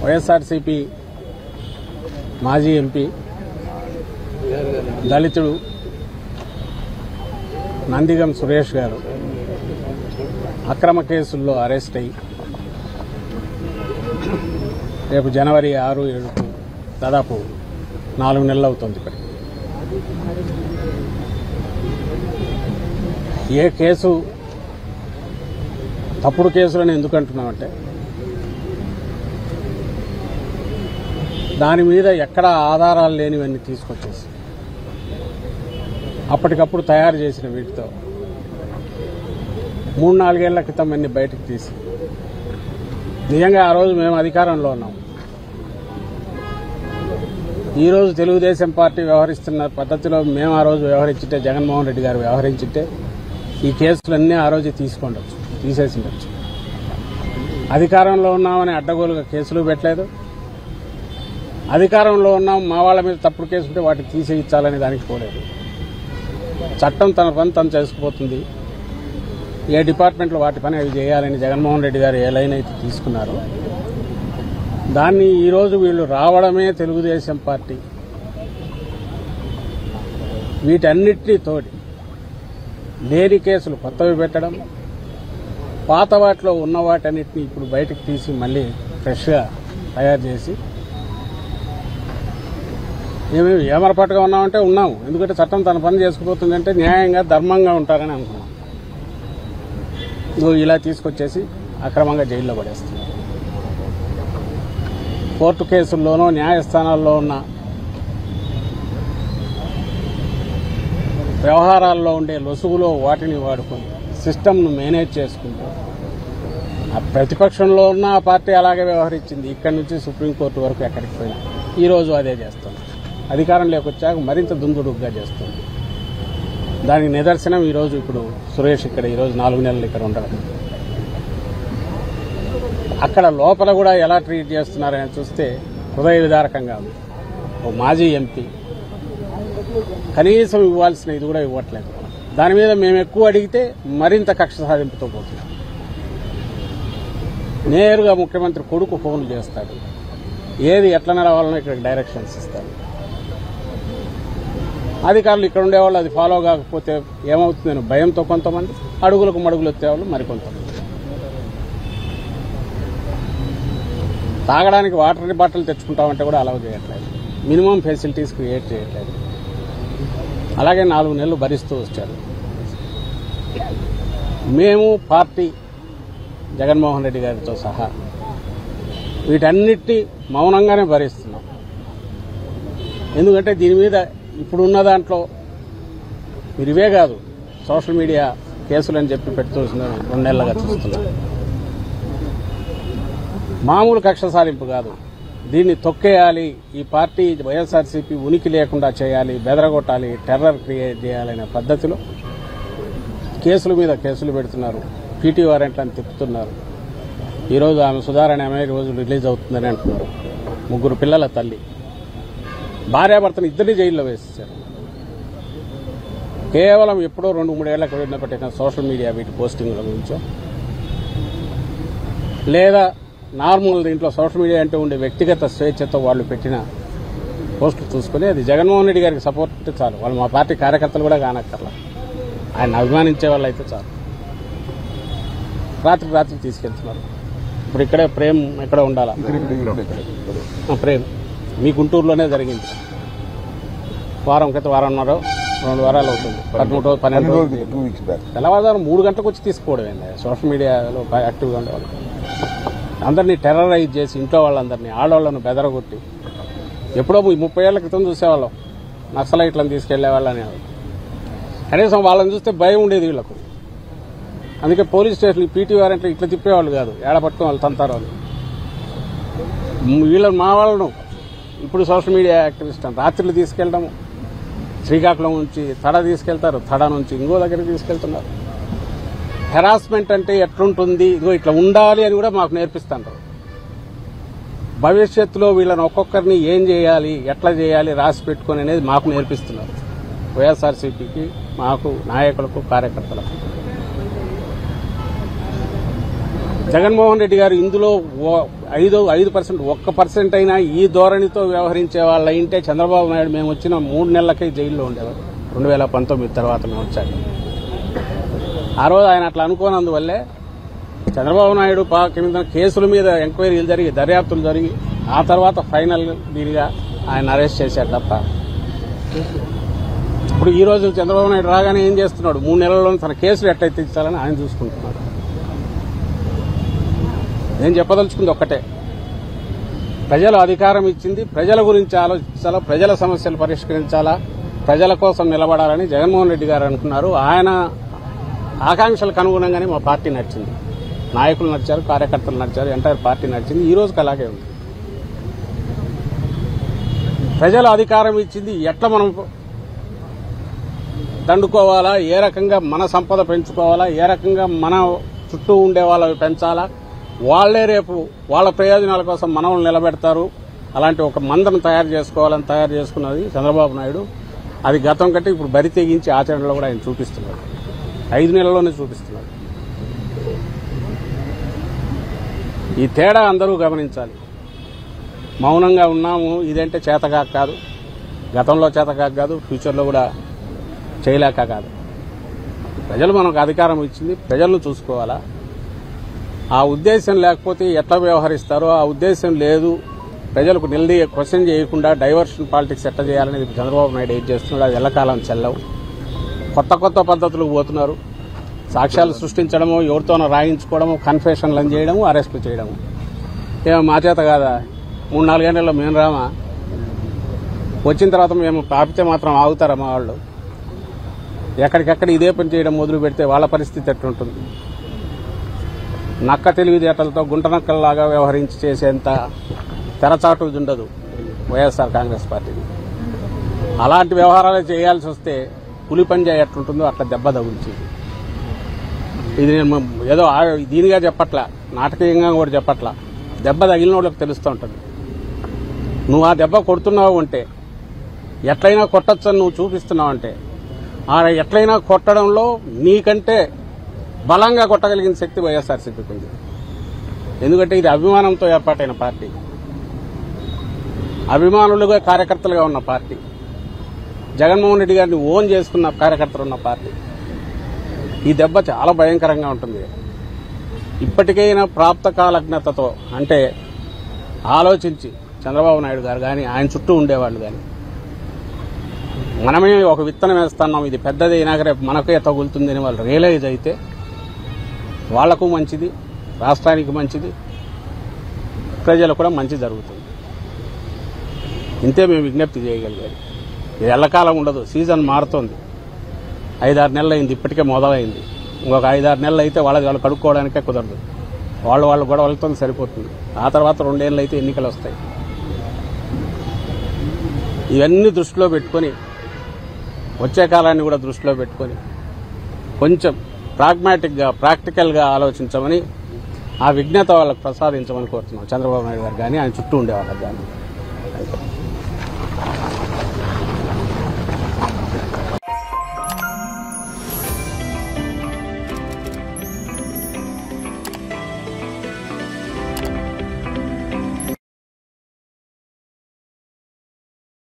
వైఎస్ఆర్సీపీ మాజీ ఎంపీ దళితుడు నందిగం సురేష్ గారు అక్రమ కేసుల్లో అరెస్ట్ అయ్యి రేపు జనవరి 6, 7కు దాదాపు 4 నెలలు అవుతుంది. ఇప్పటికి ఏ కేసు తప్పుడు కేసులని ఎందుకు అంటున్నామంటే దాని మీద ఎక్కడ ఆధారాలు లేనివన్నీ తీసుకొచ్చేసి అప్పటికప్పుడు తయారు చేసిన వీటితో 3-4 ఏళ్ల క్రితం అన్ని బయటకు తీసి నిజంగా ఆ రోజు మేము అధికారంలో ఉన్నాం. ఈరోజు తెలుగుదేశం పార్టీ వ్యవహరిస్తున్న పద్ధతిలో మేము ఆ రోజు వ్యవహరించింటే, జగన్మోహన్ రెడ్డి గారు వ్యవహరించింటే ఈ కేసులన్నీ ఆ రోజు తీసేసి ఉండొచ్చు. అధికారంలో ఉన్నామని అడ్డగోలుగా కేసులు పెట్టలేదు. అధికారంలో ఉన్నాం, మా వాళ్ళ మీద తప్పుడు కేసు ఉంటే వాటిని తీసేయించాలని దానికి పోలేదు. చట్టం తన పని తను చేసుకుపోతుంది. ఏ డిపార్ట్మెంట్లో వాటి పని అవి చేయాలని జగన్మోహన్ రెడ్డి గారు ఏ లైన్ అయితే తీసుకున్నారో దాన్ని ఈరోజు వీళ్ళు రావడమే తెలుగుదేశం పార్టీ వీటన్నిటితోటి లేని కేసులు కొత్తవి పెట్టడం, పాత వాటిలో ఉన్న వాటన్నిటిని ఇప్పుడు బయటకు తీసి మళ్ళీ ఫ్రెష్గా తయారు చేసి మేము ఏమరపాటుగా ఉన్నామంటే ఉన్నాము. ఎందుకంటే చట్టం తన పని చేసుకుపోతుందంటే న్యాయంగా ధర్మంగా ఉంటారని అనుకున్నాం. నువ్వు ఇలా తీసుకొచ్చేసి అక్రమంగా జైల్లో పడేస్తున్నావు. కోర్టు కేసుల్లోనూ న్యాయస్థానాల్లో ఉన్న వ్యవహారాల్లో ఉండే లొసుగులో వాటిని వాడుకొని సిస్టమ్ను మేనేజ్ చేసుకుంటూ ఆ ప్రతిపక్షంలో ఉన్న ఆ పార్టీ అలాగే వ్యవహరించింది. ఇక్కడి నుంచి సుప్రీంకోర్టు వరకు ఎక్కడికి పోయినా ఈరోజు అదే చేస్తుంది. అధికారంలోకి వచ్చాక మరింత దుందుడుగ్గా చేస్తుంది. దానికి నిదర్శనం ఈరోజు ఇప్పుడు సురేష్ ఇక్కడ ఈరోజు 4 నెలలు ఇక్కడ ఉండడం. అక్కడ లోపల కూడా ఎలా ట్రీట్ చేస్తున్నారని చూస్తే హృదయ విదారకంగా ఉంది. ఓ మాజీ ఎంపీ కనీసం ఇవ్వాల్సిన ఇది కూడా ఇవ్వట్లేదు. దాని మీద మేము ఎక్కువ అడిగితే మరింత కక్ష సాధింపుతో పోతున్నాం. నేరుగా ముఖ్యమంత్రి కొడుకు ఫోన్లు చేస్తాడు, ఏది ఎట్లా నడవాలనో ఇక్కడ డైరెక్షన్స్ ఇస్తాడు. అధికారులు ఇక్కడ ఉండేవాళ్ళు అది ఫాలో కాకపోతే ఏమవుతుందని భయంతో కొంతమంది, అడుగులకు మడుగులు ఎత్తేవాళ్ళు మరికొంతమంది. తాగడానికి వాటర్ బాటిల్ తెచ్చుకుంటామంటే కూడా అలౌ చేయట్లేదు. మినిమం ఫెసిలిటీస్ క్రియేట్ చేయట్లేదు. అలాగే 4 నెలలు భరిస్తూ వచ్చారు. మేము పార్టీ జగన్మోహన్ రెడ్డి గారితో సహా వీటన్నిటి మౌనంగానే భరిస్తున్నాం. ఎందుకంటే దీని మీద ఇప్పుడున్న దాంట్లో మీరు ఇవే కాదు, సోషల్ మీడియా కేసులని చెప్పి పెడుతున్న 2 నెలలుగా చూస్తున్నాం. మామూలు కక్ష సాధింపు కాదు, దీన్ని తొక్కేయాలి, ఈ పార్టీ వైఎస్ఆర్సీపీ ఉనికి లేకుండా చేయాలి, బెదరగొట్టాలి, టెర్రర్ క్రియేట్ చేయాలనే పద్ధతిలో కేసుల మీద కేసులు పెడుతున్నారు. పీటీ వారెంట్లను తిప్పుతున్నారు. ఈరోజు ఆమె సుధారాణి ఆమె రోజు రిలీజ్ అవుతుందని అంటున్నారు. 3 పిల్లల తల్లి, భార్యాభర్తను ఇద్దరిని జైల్లో వేసేశారు. కేవలం ఎప్పుడో 2-3 ఏళ్ల క్రితం పెట్టిన సోషల్ మీడియా వీటి పోస్టింగ్ల గురించో, లేదా నార్మల్ దీంట్లో సోషల్ మీడియా అంటే ఉండే వ్యక్తిగత స్వేచ్ఛతో వాళ్ళు పెట్టిన పోస్టులు చూసుకుని అది జగన్మోహన్ రెడ్డి గారికి సపోర్ట్ అంటే చాలు. వాళ్ళు మా పార్టీ కార్యకర్తలు కూడా కానక్కర్లా, ఆయన అభిమానించే వాళ్ళు అయితే చాలు. రాత్రి తీసుకెళ్తున్నారు. ఇప్పుడు ఇక్కడే ప్రేమ్ ఎక్కడ ఉండాలా, ప్రేమ్ మీ గుంటూరులోనే జరిగింది. వారం క్రితం, వారంన్నర 2 వారాలు అవుతుంది. 13-12 రోజులు తెల్లవారుజాము 3 గంటలకు వచ్చి తీసుకోవడమేంది. సోషల్ మీడియాలో యాక్టివ్గా ఉండేవాళ్ళు అందరినీ టెర్రరైజ్ చేసి ఇంట్లో వాళ్ళందరినీ, ఆడవాళ్లను బెదరగొట్టి, ఎప్పుడో 30 ఏళ్ల క్రితం చూసేవాళ్ళం నక్సలైట్లను తీసుకెళ్లేవాళ్ళని. కనీసం వాళ్ళని చూస్తే భయం ఉండేది వీళ్లకు. అందుకే పోలీస్ స్టేషన్ పీటీ వారెంట్లు ఇట్లా తిప్పేవాళ్ళు కాదు, ఏడపట్టుకుని వాళ్ళు తంతారు వాళ్ళు. వీళ్ళని మా వాళ్ళను ఇప్పుడు సోషల్ మీడియా యాక్టివిస్ట్ అని రాత్రులు తీసుకెళ్ళడం, శ్రీకాకుళం నుంచి తడ తీసుకెళ్తారు, తడ నుంచి ఇంకో దగ్గరికి తీసుకెళ్తున్నారు. హెరాస్మెంట్ అంటే ఎట్లుంటుంది, ఇదిగో ఇట్లా ఉండాలి అని కూడా మాకు నేర్పిస్తున్నారు. భవిష్యత్తులో వీళ్ళని ఒక్కొక్కరిని ఏం చేయాలి, ఎట్లా చేయాలి రాసి పెట్టుకుని అనేది మాకు నేర్పిస్తున్నారు. వైఎస్ఆర్సీపీకి, మాకు, నాయకులకు, కార్యకర్తలకు. జగన్మోహన్ రెడ్డి గారు ఇందులో 5% 1% అయినా ఈ ధోరణితో వ్యవహరించే వాళ్ళు అయింటే చంద్రబాబు నాయుడు మేము వచ్చిన 3 నెలలకే జైల్లో ఉండేవారు. 2019 తర్వాత మేము వచ్చాక ఆ రోజు ఆయన అట్లా అనుకోనందువల్లే చంద్రబాబు నాయుడు కింద కేసుల మీద ఎంక్వైరీలు జరిగి దర్యాప్తులు జరిగి ఆ తర్వాత ఫైనల్ దీనిగా ఆయన అరెస్ట్ చేశారు తప్ప ఇప్పుడు ఈ రోజు చంద్రబాబు నాయుడు రాగానే ఏం చేస్తున్నాడు? 3 నెలల్లో తన కేసులు ఎట్లయితే ఇచ్చాలని ఆయన చూసుకుంటున్నాడు. నేను చెప్పదలుచుకుంది ఒక్కటే, ప్రజలు అధికారం ఇచ్చింది ప్రజల గురించి ఆలోచించాలా, ప్రజల సమస్యలు పరిష్కరించాలా, ప్రజల కోసం నిలబడాలని జగన్మోహన్ రెడ్డి గారు అనుకున్నారు. ఆయన ఆకాంక్షలకు అనుగుణంగానే మా పార్టీ నడిచింది. నాయకులు నడిచారు, కార్యకర్తలు నడిచారు, ఎంటైర్ పార్టీ నడిచింది. ఈ రోజుకి అలాగే ఉంది. ప్రజలు అధికారం ఇచ్చింది ఎట్లా మనం దండుకోవాలా, ఏ రకంగా మన సంపద పెంచుకోవాలా, ఏ రకంగా మన చుట్టూ ఉండే వాళ్ళవి పెంచాలా, వాళ్లే రేపు వాళ్ళ ప్రయోజనాల కోసం మనల్ని నిలబెడతారు. అలాంటి ఒక మందను తయారు చేసుకున్నది చంద్రబాబు నాయుడు. అది గతం కంటే ఇప్పుడు బరి తెగించి ఆచరణలో కూడా ఆయన చూపిస్తున్నారు. 5 నెలల్లోనే చూపిస్తున్నారు. ఈ తేడా అందరూ గమనించాలి. మౌనంగా ఉన్నాము ఇదంటే చేతకాక కాదు, గతంలో చేతకాక కాదు, ఫ్యూచర్లో కూడా చేయలేక కాదు. ప్రజలు మనకు అధికారం ఇచ్చింది, ప్రజలను చూసుకోవాలా. ఆ ఉద్దేశం లేకపోతే ఎట్లా వ్యవహరిస్తారో ఆ ఉద్దేశం లేదు. ప్రజలకు క్వశ్చన్ చేయకుండా డైవర్షన్ పాలిటిక్స్ ఎట్లా చేయాలనేది చంద్రబాబు నాయుడు ఏం చేస్తున్నాడు. అది ఎల్లకాలం చెల్లవు. కొత్త పద్ధతులకు పోతున్నారు. సాక్ష్యాలు సృష్టించడము, ఎవరితోనో రాయించుకోవడము, కన్ఫెషన్లను చేయడము, అరెస్టులు చేయడము. ఏమో మా చేత కాదా? 3-4 గంటల్లో మేము రామా? వచ్చిన తర్వాత మేము ఆపితే మాత్రం ఆగుతారా మా వాళ్ళు? ఎక్కడికెక్కడ ఇదే పని చేయడం మొదలు పెడితే వాళ్ళ పరిస్థితి ఎట్లుంటుంది? నక్క తెలివితేటలతో గుంటనక్కల్లాగా వ్యవహరించి చేసేంత తెరచాటు ఉండదు వైఎస్ఆర్ కాంగ్రెస్ పార్టీని. అలాంటి వ్యవహారాలు చేయాల్సి వస్తే పులి పంజా ఎట్లుంటుందో అట్లా దెబ్బ తగుల్చింది. ఇది నేను ఏదో దీనిగా చెప్పట్లా, నాటకీయంగా కూడా చెప్పట్లా. దెబ్బ తగిలిన వాళ్ళకి తెలుస్తూ ఉంటుంది. నువ్వు ఆ దెబ్బ కొడుతున్నావు అంటే, ఎట్లయినా కొట్టచ్చని నువ్వు చూపిస్తున్నావు అంటే, ఆ ఎట్లయినా కొట్టడంలో నీకంటే బలంగా కొట్టగలిగిన శక్తి వైఎస్ఆర్సీపీకి ఉంది. ఎందుకంటే ఇది అభిమానంతో ఏర్పాటైన పార్టీ, అభిమానులుగా కార్యకర్తలుగా ఉన్న పార్టీ, జగన్మోహన్ రెడ్డి గారిని ఓన్ చేసుకున్న కార్యకర్తలు ఉన్న పార్టీ. ఈ దెబ్బ చాలా భయంకరంగా ఉంటుంది. ఇప్పటికైనా ప్రాప్త కాలజ్ఞతతో అంటే ఆలోచించి చంద్రబాబు నాయుడు గారు కానీ ఆయన చుట్టూ ఉండేవాళ్ళు కానీ, మనమే ఒక విత్తనం వేస్తున్నాం, ఇది పెద్దది అయినాక రేపు మనకే తగులుతుందని వాళ్ళు రియలైజ్ అయితే వాళ్లకు మంచిది, రాష్ట్రానికి మంచిది, ప్రజలకు కూడా మంచి జరుగుతుంది. ఇంతే మేము విజ్ఞప్తి చేయగలిగారు. ఇది ఎల్లకాలం ఉండదు. సీజన్ మారుతోంది. 5-6 నెలలు అయింది, ఇప్పటికే మొదలైంది. ఇంకొక 5-6 నెలలు అయితే వాళ్ళు కడుక్కోవడానికే కుదరదు. వాళ్ళు గొడవలతో సరిపోతుంది. ఆ తర్వాత 2 ఏళ్ళు అయితే ఎన్నికలు వస్తాయి. ఇవన్నీ దృష్టిలో పెట్టుకొని, వచ్చే కాలాన్ని కూడా దృష్టిలో పెట్టుకొని కొంచెం ప్రాగ్మాటిక్గా, ప్రాక్టికల్గా ఆలోచించమని, ఆ విజ్ఞత వాళ్ళకు ప్రసాదించమని కోరుతున్నాం చంద్రబాబు నాయుడు గారు కానీ ఆయన చుట్టూ ఉండే వాళ్ళకి కానీ.